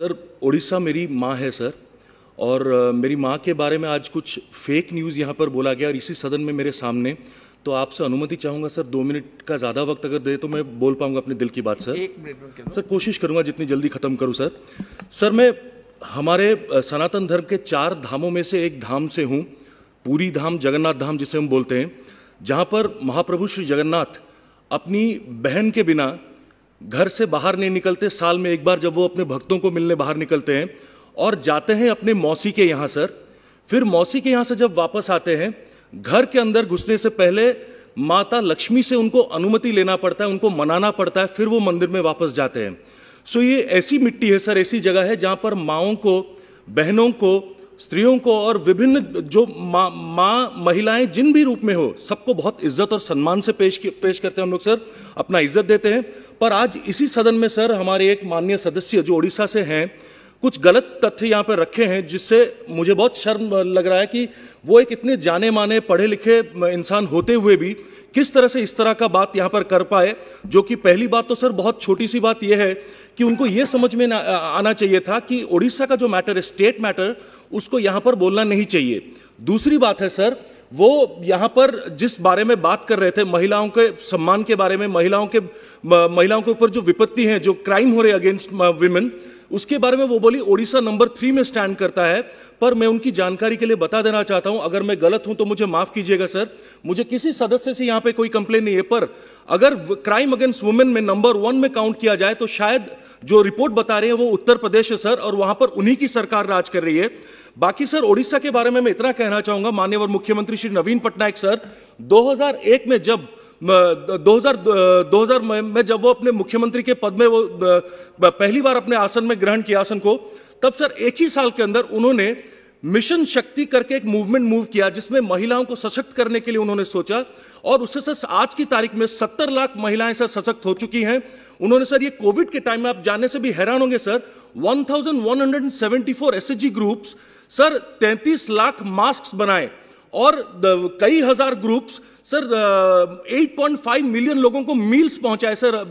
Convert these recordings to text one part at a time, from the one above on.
Sir, Orissa मेरी माँ है सर, और मेरी माँ के बारे में आज कुछ फेक न्यूज़ यहाँ पर बोला गया और इसी सदन में मेरे सामने। तो आपसे अनुमति चाहूँगा सर, 2 मिनट का ज़्यादा वक्त अगर दे तो मैं बोल पाऊँगा अपने दिल की बात सर। 1 मिनट सर, कोशिश करूँगा जितनी जल्दी ख़त्म करूँ सर। सर, मैं हमारे सनातन धर्म के 4 धामों में से एक धाम से हूँ, पूरी धाम, जगन्नाथ धाम जिसे हम बोलते हैं, जहाँ पर महाप्रभु श्री जगन्नाथ अपनी बहन के बिना घर से बाहर नहीं निकलते। साल में एक बार जब वो अपने भक्तों को मिलने बाहर निकलते हैं और जाते हैं अपने मौसी के यहाँ सर, फिर मौसी के यहाँ से जब वापस आते हैं, घर के अंदर घुसने से पहले माता लक्ष्मी से उनको अनुमति लेना पड़ता है, उनको मनाना पड़ता है, फिर वो मंदिर में वापस जाते हैं। सो ये ऐसी मिट्टी है सर, ऐसी जगह है जहाँ पर माँओं को, बहनों को, स्त्रियों को और विभिन्न जो माँ महिलाएं जिन भी रूप में हो, सबको बहुत इज्जत और सम्मान से पेश करते हैं हम लोग सर, अपना इज्जत देते हैं। पर आज इसी सदन में सर हमारे एक माननीय सदस्य जो उड़ीसा से हैं, कुछ गलत तथ्य यहाँ पर रखे हैं, जिससे मुझे बहुत शर्म लग रहा है कि वो एक इतने जाने माने पढ़े लिखे इंसान होते हुए भी किस तरह से इस तरह का बात यहाँ पर कर पाए। जो कि पहली बात तो सर बहुत छोटी सी बात यह है कि उनको ये समझ में आना चाहिए था कि उड़ीसा का जो मैटर है, स्टेट मैटर, उसको यहाँ पर बोलना नहीं चाहिए। दूसरी बात है सर, वो यहाँ पर जिस बारे में बात कर रहे थे, महिलाओं के सम्मान के बारे में, महिलाओं के ऊपर जो विपत्ति है, जो क्राइम हो रहे अगेंस्ट विमेन, उसके बारे में वो बोली उड़ीसा नंबर 3 में स्टैंड करता है। पर मैं उनकी जानकारी के लिए बता देना चाहता हूं, अगर मैं गलत हूं तो मुझे माफ कीजिएगा सर, मुझे किसी सदस्य से यहां पे कोई कंप्लेन नहीं है, पर अगर क्राइम अगेंस्ट वुमेन में नंबर 1 में काउंट किया जाए तो शायद जो रिपोर्ट बता रहे हैं वो उत्तर प्रदेश है सर, और वहां पर उन्हीं की सरकार राज कर रही है। बाकी सर, उड़ीसा के बारे में मैं इतना कहना चाहूंगा, माननीय मुख्यमंत्री श्री नवीन पटनायक सर 2001 में जब 2000 में जब वो अपने मुख्यमंत्री के पद में वो पहली बार अपने आसन में ग्रहण किया आसन को, तब सर एक ही साल के अंदर उन्होंने मिशन शक्ति करके एक मूवमेंट मूव किया, जिसमें महिलाओं को सशक्त करने के लिए उन्होंने सोचा, और उससे सर आज की तारीख में 70 लाख महिलाएं सर सशक्त हो चुकी हैं। उन्होंने सर ये कोविड के टाइम में, आप जानने से भी हैरान होंगे sir, 1174 SHG groups sir 33 lakh mask बनाए, और कई हजार ग्रुप्स सर 8.5 मिलियन लोगों को मील्स पहुंचाए सर,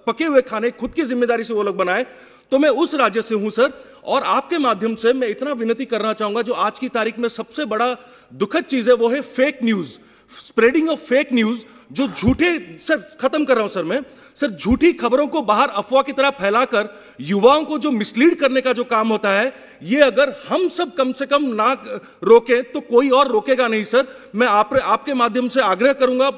पके हुए खाने खुद की जिम्मेदारी से वो लोग बनाए। तो मैं उस राज्य से हूं सर, और आपके माध्यम से मैं इतना विनती करना चाहूंगा, जो आज की तारीख में सबसे बड़ा दुखद चीज है वो है fake news, spreading of fake news, जो झूठे, सर खत्म कर रहा हूं सर मैं, सर झूठी खबरों को बाहर अफवाह की तरह फैलाकर युवाओं को जो मिसलीड करने का जो काम होता है, ये अगर हम सब कम से कम ना रोके तो कोई और रोकेगा नहीं सर। मैं आपके माध्यम से आग्रह करूंगा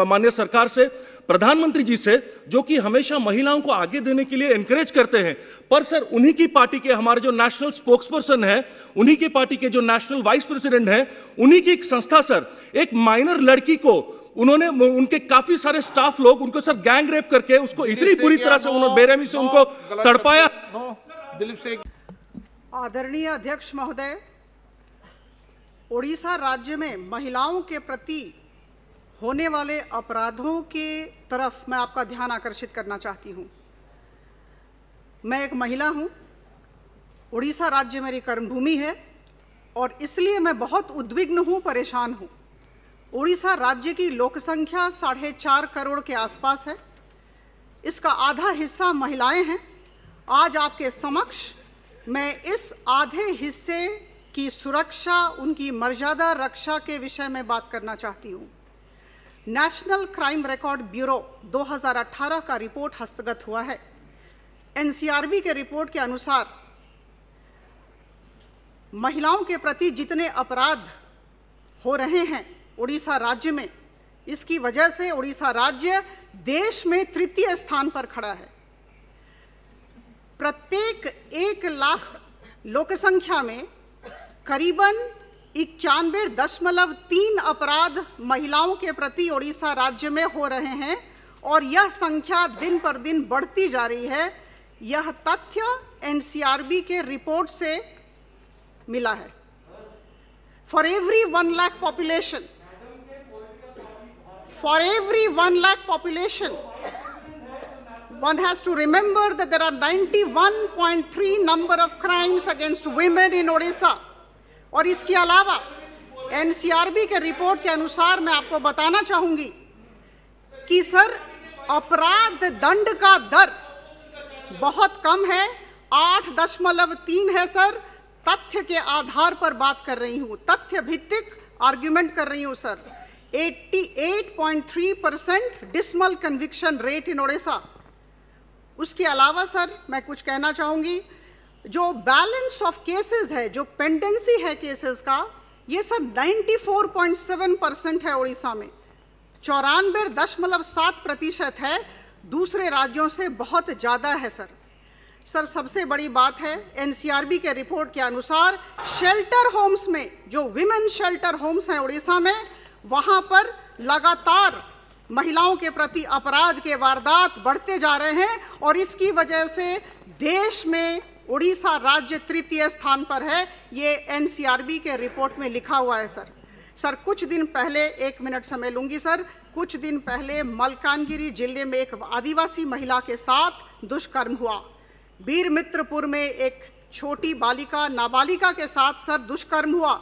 माननीय सरकार से, प्रधानमंत्री जी से, जो कि हमेशा महिलाओं को आगे देने के लिए एनकरेज करते हैं, पर सर उन्हीं की पार्टी के हमारे जो नेशनल स्पोक्सपर्सन है, उन्हीं की पार्टी के जो नेशनल वाइस प्रेसिडेंट है, उन्हीं की एक संस्था सर, एक माइनर लड़की को उन्होंने, उनके काफी सारे स्टाफ लोग उनको सर गैंग रेप करके उसको इतनी बुरी तरह से उन्होंने बेरहमी से उनको तड़पाया। आदरणीय अध्यक्ष महोदय, उड़ीसा राज्य में महिलाओं के प्रति होने वाले अपराधों के तरफ मैं आपका ध्यान आकर्षित करना चाहती हूं। मैं एक महिला हूं, उड़ीसा राज्य मेरी कर्मभूमि है, और इसलिए मैं बहुत उद्विग्न हूं, परेशान हूं। उड़ीसा राज्य की लोक संख्या 4.5 करोड़ के आसपास है, इसका आधा हिस्सा महिलाएं हैं। आज आपके समक्ष मैं इस आधे हिस्से की सुरक्षा, उनकी मर्यादा रक्षा के विषय में बात करना चाहती हूँ। नेशनल क्राइम रिकॉर्ड ब्यूरो 2018 का रिपोर्ट हस्तगत हुआ है। एनसीआरबी के रिपोर्ट के अनुसार महिलाओं के प्रति जितने अपराध हो रहे हैं उड़ीसा राज्य में, इसकी वजह से उड़ीसा राज्य देश में 3य स्थान पर खड़ा है। प्रत्येक 1 लाख लोक संख्या में करीबन 91.3 अपराध महिलाओं के प्रति उड़ीसा राज्य में हो रहे हैं, और यह संख्या दिन पर दिन बढ़ती जा रही है। यह तथ्य एनसीआरबी के रिपोर्ट से मिला है। For every 1 lakh population, one has to remember that there are 91.3 number of crimes against women in Odisha. और इसके अलावा एनसीआरबी के रिपोर्ट के अनुसार मैं आपको बताना चाहूंगी कि सर अपराध दंड का दर बहुत कम है, 8.3 है सर। तथ्य के आधार पर बात कर रही हूँ, तथ्य भित्तिक आर्ग्यूमेंट कर रही हूँ sir. 88.3% dismal conviction rate in Odisha. उसके अलावा सर मैं कुछ कहना चाहूँगी, जो बैलेंस ऑफ केसेस है, जो पेंडेंसी है केसेस का, ये सर 94.7% है उड़ीसा में, 94.7% है, दूसरे राज्यों से बहुत ज़्यादा है सर। सर सबसे बड़ी बात है, एनसीआरबी के रिपोर्ट के अनुसार शेल्टर होम्स में, जो विमेन शेल्टर होम्स हैं उड़ीसा में, वहाँ पर लगातार महिलाओं के प्रति अपराध के वारदात बढ़ते जा रहे हैं और इसकी वजह से देश में उड़ीसा राज्य तृतीय स्थान पर है। ये एनसीआरबी के रिपोर्ट में लिखा हुआ है सर। सर कुछ दिन पहले, 1 मिनट समय लूंगी सर, कुछ दिन पहले मलकानगिरी जिले में एक आदिवासी महिला के साथ दुष्कर्म हुआ। वीरमित्रपुर में एक छोटी बालिका, नाबालिगा के साथ सर दुष्कर्म हुआ।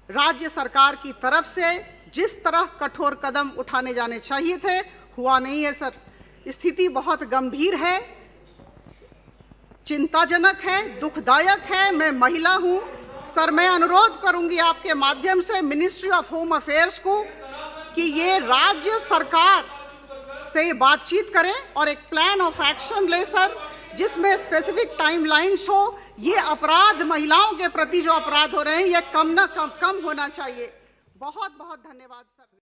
राज्य सरकार की तरफ से जिस तरह कठोर कदम उठाने जाने चाहिए थे, हुआ नहीं है सर। स्थिति बहुत गंभीर है, चिंताजनक है, दुखदायक है। मैं महिला हूं सर, मैं अनुरोध करूंगी आपके माध्यम से मिनिस्ट्री ऑफ होम अफेयर्स को कि ये राज्य सरकार से बातचीत करें और एक प्लान ऑफ एक्शन ले सर, जिसमें स्पेसिफिक टाइमलाइंस हो। ये अपराध, महिलाओं के प्रति जो अपराध हो रहे हैं, ये कम होना चाहिए। बहुत बहुत धन्यवाद सर।